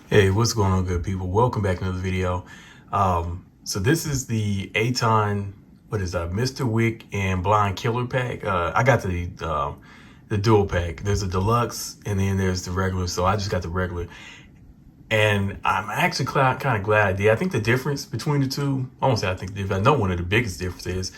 Hey, what's going on, good people? Welcome back to another video. So this is the Aton, what is that, Mr. Wick and Blind Killer pack. I got the dual pack. There's a deluxe and then there's the regular. So I just got the regular, and I'm actually kind of glad I did. I think the difference between the two, I won't say I think the difference, I know one of the biggest differences is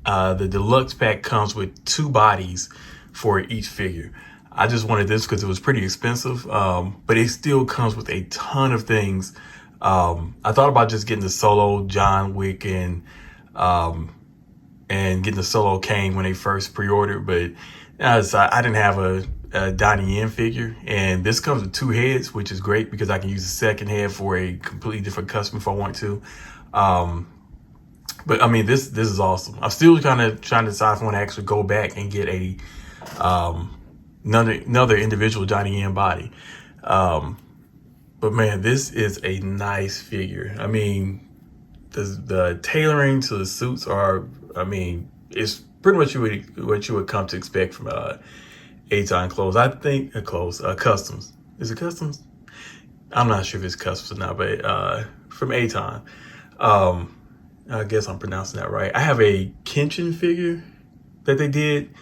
the deluxe pack comes with 2 bodies for each figure. I just wanted this because it was pretty expensive, but it still comes with a ton of things. I thought about just getting the solo John Wick and getting the solo Kane when they first pre-ordered, but I didn't have a Donnie Yen figure, and this comes with 2 heads, which is great because I can use the second head for a completely different custom if I want to. But I mean, this is awesome. I'm still kind of trying to decide if I want to actually go back and get a another individual Johnny Yen body. But man, this is a nice figure. I mean, the tailoring to the suits are, I mean, it's pretty much what you would come to expect from Aton clothes. I think customs. Is it customs? I'm not sure if it's customs or not, but from Aton. I guess I'm pronouncing that right. I have a Kenshin figure that they did,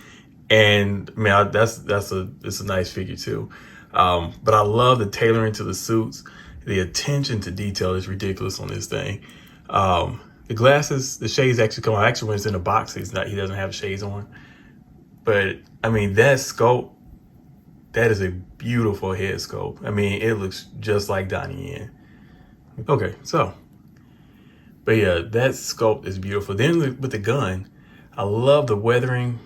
and man, it's a nice figure too. But I love the tailoring to the suits. The attention to detail is ridiculous on this thing. The glasses, the shades actually come on. Actually, when it's in a box, he doesn't have shades on. But I mean, that sculpt, that is a beautiful head sculpt. I mean, it looks just like Donnie Yen. Okay, so. But yeah, that sculpt is beautiful. Then with the gun, I love the weathering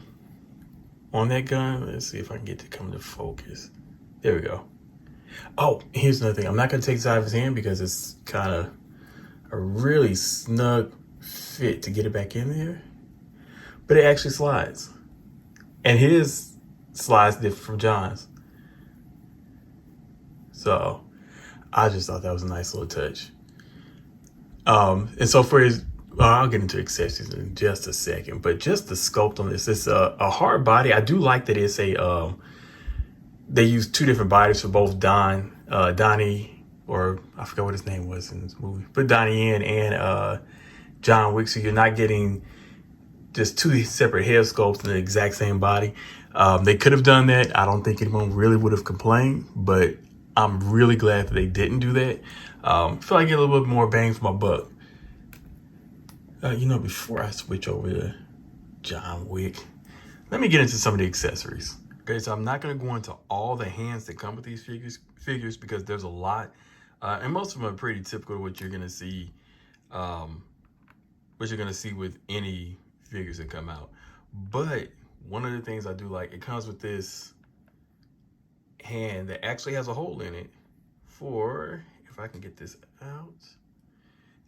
on that gun. Let's see if I can get to come to focus. There we go. Oh, here's another thing. I'm not going to take this out of his hand because it's kind of a really snug fit to get it back in there. But it actually slides. And his slides different from John's. So I just thought that was a nice little touch. And so for his, I'll get into accessories in just a second, but just the sculpt on this, it's a hard body. I do like that it's they use 2 different bodies for both Donnie, or I forgot what his name was in this movie, but Donnie Yen and John Wick. So you're not getting just 2 separate head sculpts in the exact same body. They could have done that. I don't think anyone really would have complained, but I'm really glad that they didn't do that. I feel like I get a little bit more bang for my buck. Before I switch over to John Wick, let me get into some of the accessories. Okay, so I'm not going to go into all the hands that come with these figures because there's a lot, and most of them are pretty typical of what you're going to see, with any figures that come out. But one of the things I do like, it comes with this hand that actually has a hole in it for, if I can get this out,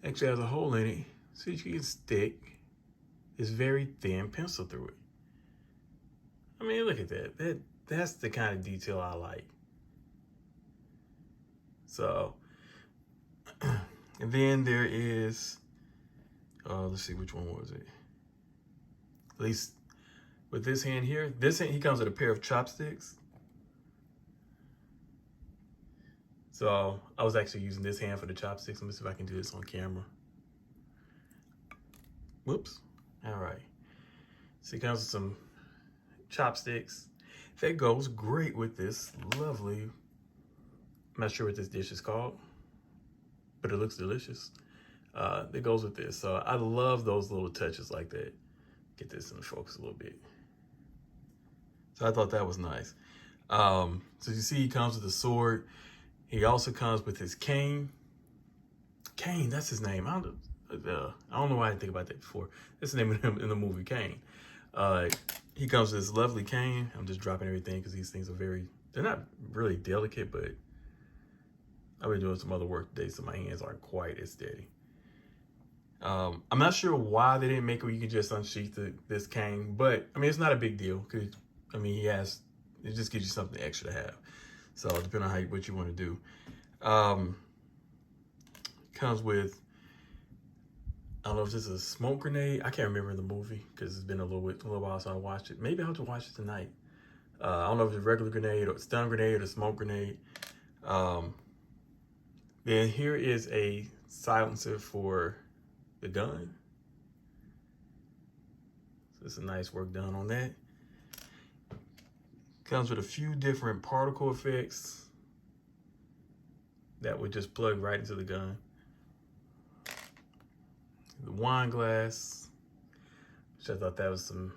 actually has a hole in it so you can stick this very thin pencil through it. I mean, look at that. That's the kind of detail I like. So, and then there is, let's see, which one was it? At least with this hand here, he comes with a pair of chopsticks. So I was actually using this hand for the chopsticks. Let me see if I can do this on camera. Whoops. All right. So it comes with some chopsticks. That goes great with this lovely, I'm not sure what this dish is called, but it looks delicious. That goes with this. So I love those little touches like that. Get this in the focus a little bit. So I thought that was nice. So you see he comes with a sword. He also comes with his cane. Kane, that's his name. I don't know why I didn't think about that before. That's the name of him in the movie, Kane. He comes with this lovely cane. I'm just dropping everything because these things are they're not really delicate, but I've been doing some other work today, so my hands aren't quite as steady. I'm not sure why they didn't make it where you can just unsheath this cane, but I mean, it's not a big deal because, I mean, it just gives you something extra to have. So depending on what you want to do. Comes with, I don't know if this is a smoke grenade. I can't remember the movie because it's been a little while since I watched it. Maybe I'll have to watch it tonight. I don't know if it's a regular grenade or stun grenade or smoke grenade. Then here is a silencer for the gun. So it's a nice work done on that. Comes with a few different particle effects that would just plug right into the gun. The wine glass, which I thought that was some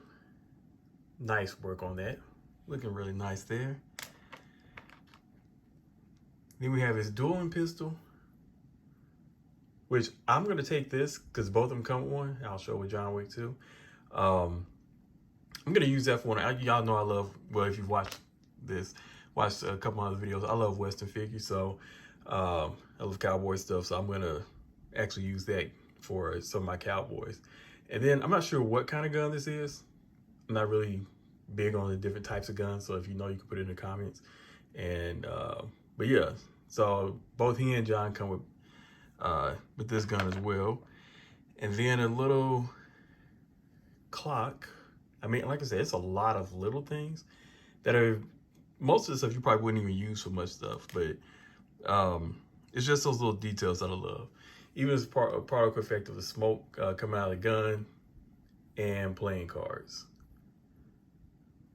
nice work on that. Looking really nice there. Then we have his dueling pistol, which I'm gonna take this because both of them come with one. I'll show with John Wick too. I'm gonna use that for one. Y'all know I love, well, if you've watched a couple other videos, I love Western figures, so I love cowboy stuff, so I'm gonna actually use that for some of my cowboys. And then I'm not sure what kind of gun this is. I'm not really big on the different types of guns, so if you know, you can put it in the comments. And but yeah, so both he and John come with this gun as well. And then a little clock. I mean, like I said, it's a lot of little things that are, most of the stuff you probably wouldn't even use for much stuff, but it's just those little details that I love. Even as a particle effect of the smoke coming out of the gun and playing cards.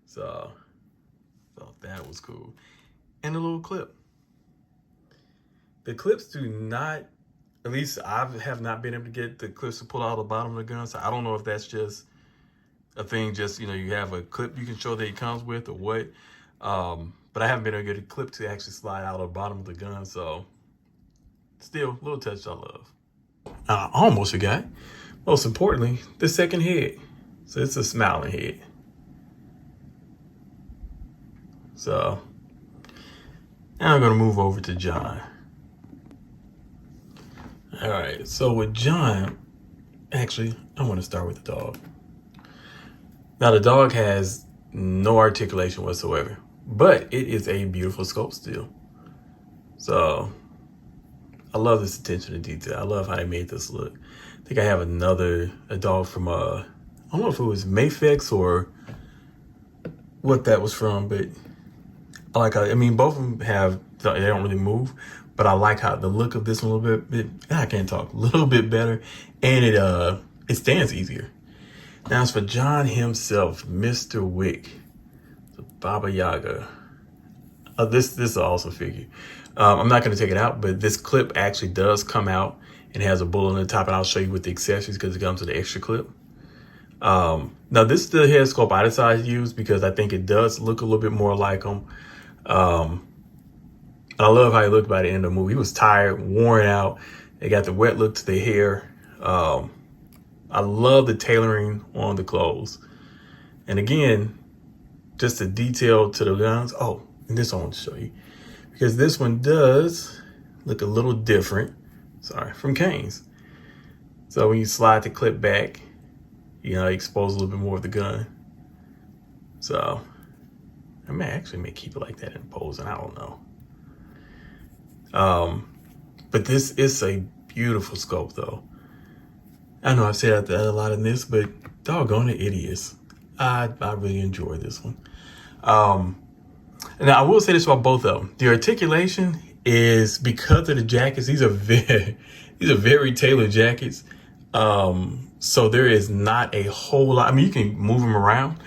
So that was cool. And a little clip. The clips do not, at least I have not been able to get the clips to pull out of the bottom of the gun. So I don't know if that's just a thing, just, you know, you have a clip you can show that it comes with or what. But I haven't been able to get a clip to actually slide out of the bottom of the gun. So still, little touch I love. I almost forgot, most importantly, the second head. So it's a smiling head. So now I'm gonna move over to John. All right, so with John, actually, I want to start with the dog. Now the dog has no articulation whatsoever, but it is a beautiful sculpt still. So I love this attention to detail. I love how they made this look. I think I have a dog from I don't know if it was Mayfix or what that was from, but I like how, I mean, both of them they don't really move, but I like how the look of this one a little bit, I can't talk, a little bit better, and it stands easier. Now as for John himself, Mr. Wick, the Baba Yaga. This is an awesome figure. I'm not going to take it out, but this clip actually does come out and has a bullet on the top, and I'll show you with the accessories because it comes with the extra clip. Now this is the head sculpt I decided to use because I think it does look a little bit more like him. I love how he looked by the end of the movie. He was tired, worn out. They got the wet look to the hair. I love the tailoring on the clothes. And again, just the detail to the guns. Oh, and this I want to show you, because this one does look a little different, from Caine's. So when you slide the clip back, you know, expose a little bit more of the gun. So I may keep it like that in posing, I don't know. But this is a beautiful sculpt though. I know I've said that a lot in this, but doggone it is. I really enjoy this one. And I will say this about both of them. The articulation is because of the jackets. These are very tailored jackets. So there is not a whole lot. I mean, you can move them around,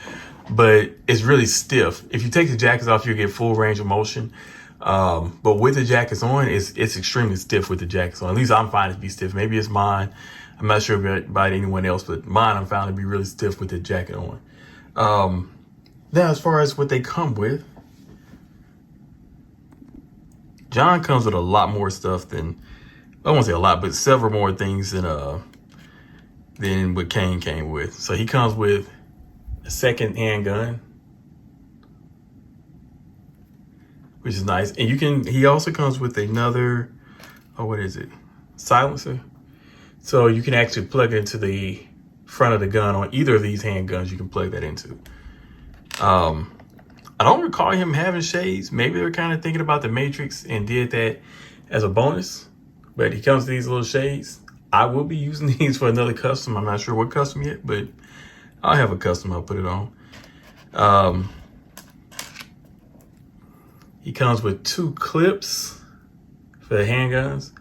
but it's really stiff. If you take the jackets off, you get full range of motion. But with the jackets on, it's extremely stiff with the jackets on. At least I'm finding it to be stiff. Maybe it's mine. I'm not sure about anyone else, but mine I'm found to be really stiff with the jacket on. Now, as far as what they come with, John comes with a lot more stuff than, I won't say a lot, but several more things than what Caine came with. So he comes with a second handgun, which is nice. And he also comes with another, what is it? Silencer. So you can actually plug it into the front of the gun on either of these handguns. You can plug that into. I don't recall him having shades. Maybe they're kind of thinking about the Matrix and did that as a bonus, but he comes with these little shades. I will be using these for another custom. I'm not sure what custom yet, but I'll have a custom. I'll put it on. He comes with 2 clips for the handguns.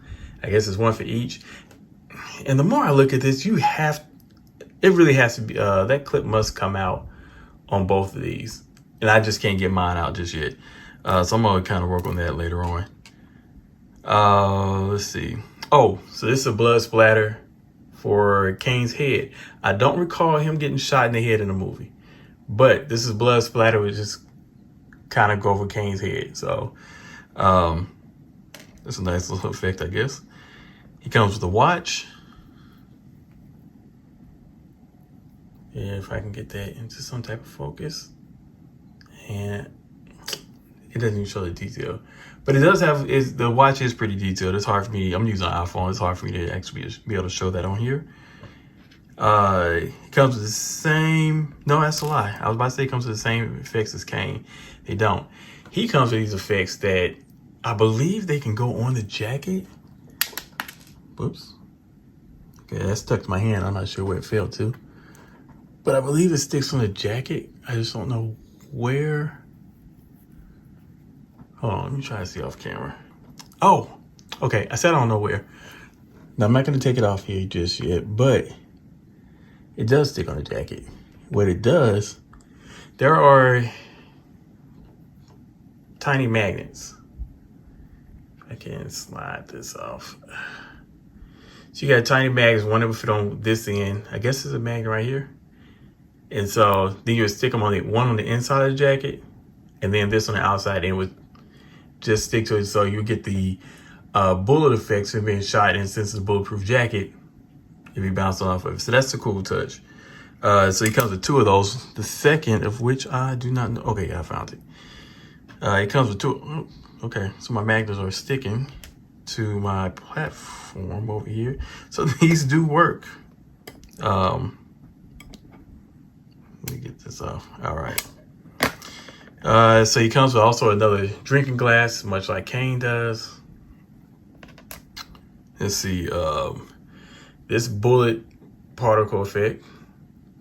I guess it's 1 for each. And the more I look at this, it really has to be, that clip must come out on both of these. And I just can't get mine out just yet. So I'm gonna kind of work on that later on. Let's see. Oh, so this is a blood splatter for Caine's head. I don't recall him getting shot in the head in the movie, but this is blood splatter, which just kind of go for Caine's head. So, that's a nice little effect, I guess. He comes with a watch. Yeah, if I can get that into some type of focus. And it doesn't even show the detail. But it does have, the watch is pretty detailed. It's hard for me, I'm using an iPhone. It's hard for me to actually be able to show that on here. It comes with the same, no, that's a lie. I was about to say it comes with the same effects as Caine. They don't. He comes with these effects that I believe they can go on the jacket. Whoops. Okay, that stuck to my hand. I'm not sure where it fell to. But I believe it sticks on the jacket. I just don't know where. Hold on, let me try to see off camera. Oh, okay, I said I don't know where. Now, I'm not gonna take it off here just yet, but it does stick on the jacket. What it does, there are tiny magnets. I can slide this off. So you got tiny magnets, one of them fit on this end. I guess there's a magnet right here. And so then you would stick them on one on the inside of the jacket, and then this on the outside, and would just stick to it. So you get the bullet effects of being shot, and since it's a bulletproof jacket, it'd be bouncing off of it. So that's a cool touch. So he comes with 2 of those. The second of which I do not know. Okay, I found it. It comes with 2. Oh, okay, so my magnets are sticking to my platform over here. So these do work. Let me get this off. All right. So he comes with also another drinking glass, much like Caine does. Let's see. This bullet particle effect,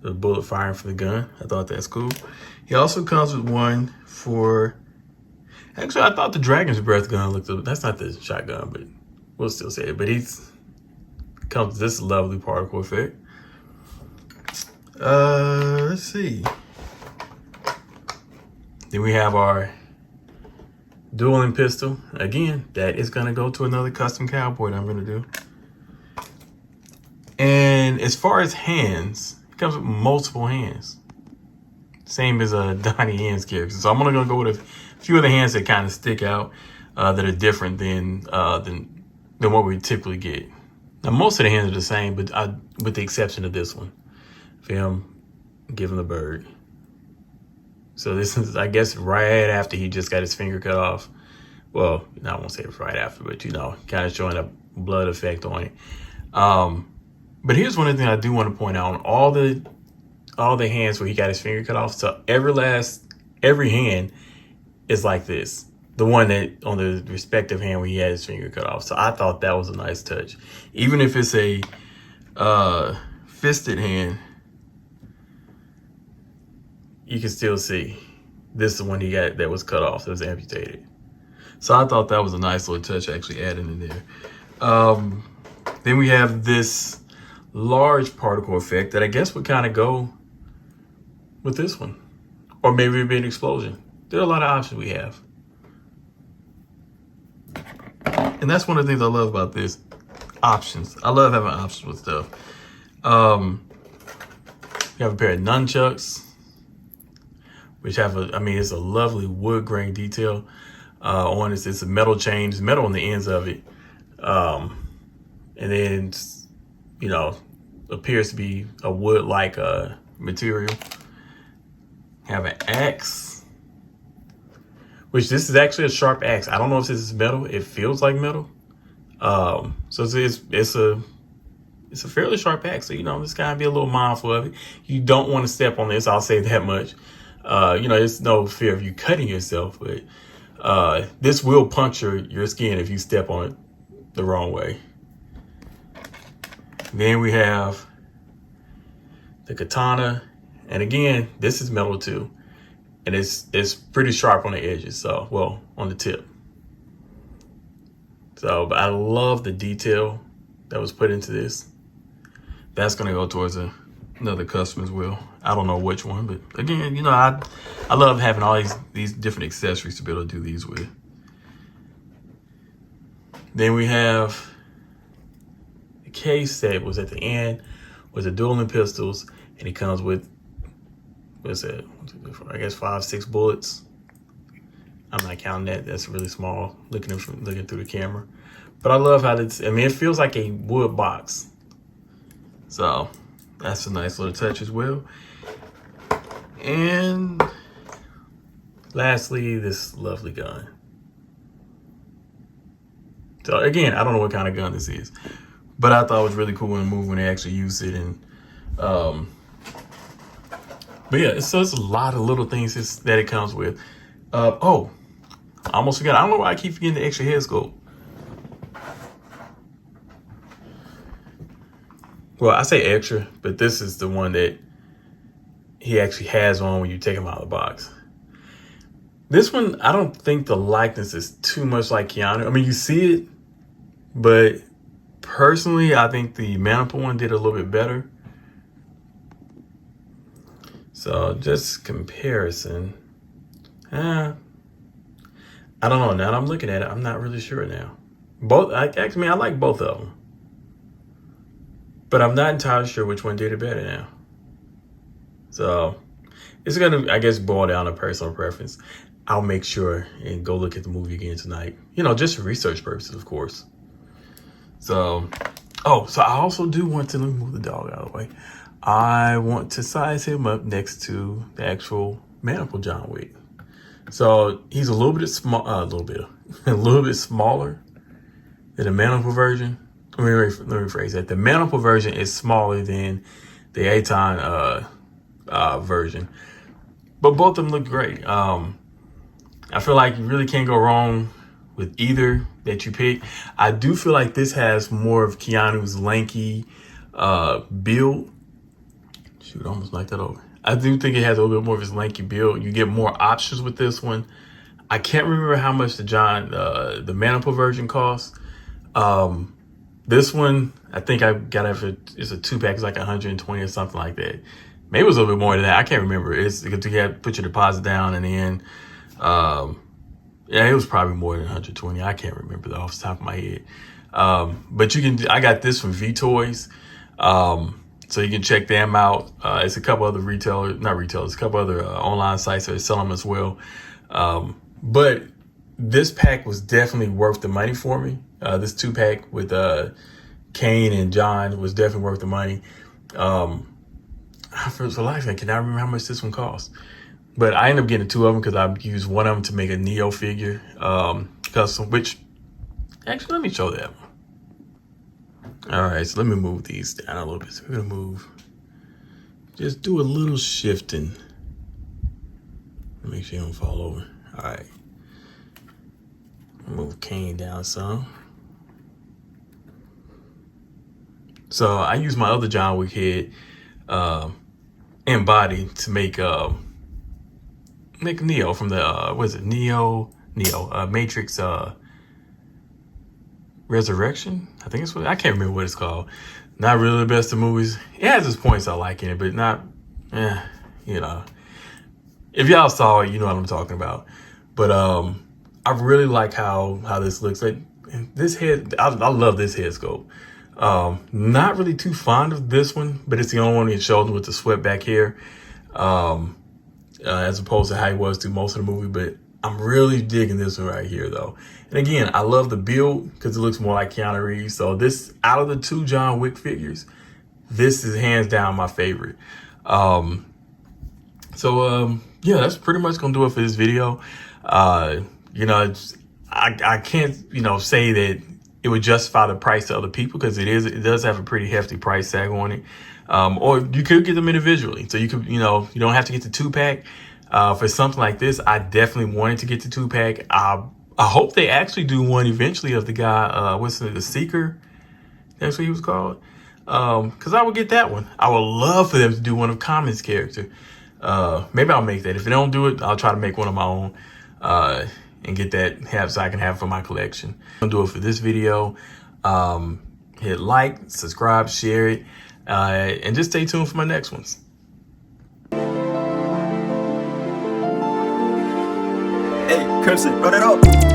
the bullet firing from the gun. I thought that's cool. He also comes with one for. Actually, I thought the dragon's breath gun looked. That's not the shotgun, but we'll still say it. But comes with this lovely particle effect. Let's see. Then we have our dueling pistol. Again, that is gonna go to another custom cowboy that I'm gonna do. And as far as hands, it comes with multiple hands. Same as Donnie Yen's character. So I'm only gonna go with a few of the hands that kind of stick out, that are different than what we typically get. Now most of the hands are the same, but with the exception of this one. For him giving the bird. So this is, I guess, right after he just got his finger cut off. Well, I won't say it right after, but kind of showing a blood effect on it. But here's one of the things I do want to point out on all the hands where he got his finger cut off. So every hand is like this. The one that on the respective hand where he had his finger cut off. So I thought that was a nice touch. Even if it's a fisted hand, you can still see this is the one he got that was cut off, that was amputated. So I thought that was a nice little touch actually added in there. Then we have this large particle effect that I guess would kind of go with this one. Or maybe it'd be an explosion. There are a lot of options we have. And that's one of the things I love about this. Options. I love having options with stuff. We have a pair of nunchucks, which have it's a lovely wood grain detail on it. It's a metal chain, it's metal on the ends of it. And then, appears to be a wood-like material. Have an axe, which this is actually a sharp axe. I don't know if this is metal. It feels like metal. So it's a fairly sharp axe. So, just gotta be a little mindful of it. You don't want to step on this. I'll say that much. There's no fear of you cutting yourself, but this will puncture your skin if you step on it the wrong way. Then we have the katana. And again, this is metal too. and it's pretty sharp on the edges. So, well, on the tip. So, but I love the detail that was put into this. That's gonna go towards another customer's wheel. I don't know which one, but again, you know, I love having all these different accessories to be able to do these with. Then we have the case that was at the end with the dueling pistols, and it comes with, what's that? 1, 2, 3, 4, I guess 5, 6 bullets. I'm not counting that. That's really small looking through the camera. But I love how it's, I mean, it feels like a wood box. So that's a nice little touch as well. And lastly, this lovely gun. So again, I don't know what kind of gun this is, but I thought it was really cool in the movie when they actually used it. And but yeah, so it's a lot of little things that it comes with. Oh, I almost forgot. I don't know why I keep forgetting the extra head scope. Well, I say extra, but this is the one that he actually has on when you take him out of the box. This one, I don't think the likeness is too much like Keanu. I mean, you see it, but personally, I think the Maniple one did a little bit better. So just comparison. I don't know. Now that I'm looking at it, I'm not really sure now. Actually, I like both of them. But I'm not entirely sure which one did it better now. So it's gonna, I guess, boil down to personal preference. I'll make sure and go look at the movie again tonight. You know, just for research purposes, of course. So, so I also do want to, let me move the dog out of the way. I want to size him up next to the actual Maniple John Wick. So he's a little bit smaller than the Maniple version. Let me rephrase that. The Maniple version is smaller than the Aton version, but both of them look great. I feel like you really can't go wrong with either that you pick. I do feel like this has more of Keanu's lanky build. Shoot, I almost knocked that over. I do think it has a little bit more of his lanky build. You get more options with this one. I can't remember how much the Maniple version costs. This one, I think I got it. It's a 2-pack. It's like 120 or something like that. Maybe it was a little bit more than that. I can't remember. It's because you had to put your deposit down, and then, yeah, it was probably more than 120. I can't remember that off the top of my head. But I got this from V-Toys. So you can check them out. It's a couple other a couple other online sites that sell them as well. But this pack was definitely worth the money for me. This 2-pack with Kane and John was definitely worth the money. For life, I cannot remember how much this one cost. But I ended up getting 2 of them because I used one of them to make a Neo figure custom, which, actually, let me show that one. All right, so let me move these down a little bit. So we're gonna just do a little shifting. Make sure you don't fall over. All right. Move Caine down some. So I use my other John Wick head and body to make Neo from the Matrix Resurrection. I think it's I can't remember what it's called. Not really the best of movies. It has its points I like in it, but not, you know. If y'all saw it, you know what I'm talking about. But I really like how this looks. Like this head, I love this head sculpt. Not really too fond of this one, but it's the only one that shows with the swept back hair, as opposed to how he was through most of the movie. But I'm really digging this one right here, though. And again, I love the build because it looks more like Keanu Reeves. So this, out of the 2 John Wick figures, this is hands down my favorite. Yeah, that's pretty much gonna do it for this video. You know, I can't, say that it would justify the price to other people because it does have a pretty hefty price tag on it. Or you could get them individually. So you could, you don't have to get the 2-pack. For something like this, I definitely wanted to get the 2-pack. I hope they actually do one eventually of the guy, the Seeker? That's what he was called. Because I would get that one. I would love for them to do one of Common's character. Maybe I'll make that. If I don't do it, I'll try to make one of my own and get that so I can have for my collection. I'll do it for this video. Hit like, subscribe, share it, and just stay tuned for my next ones. Hey, Crimson, run it up.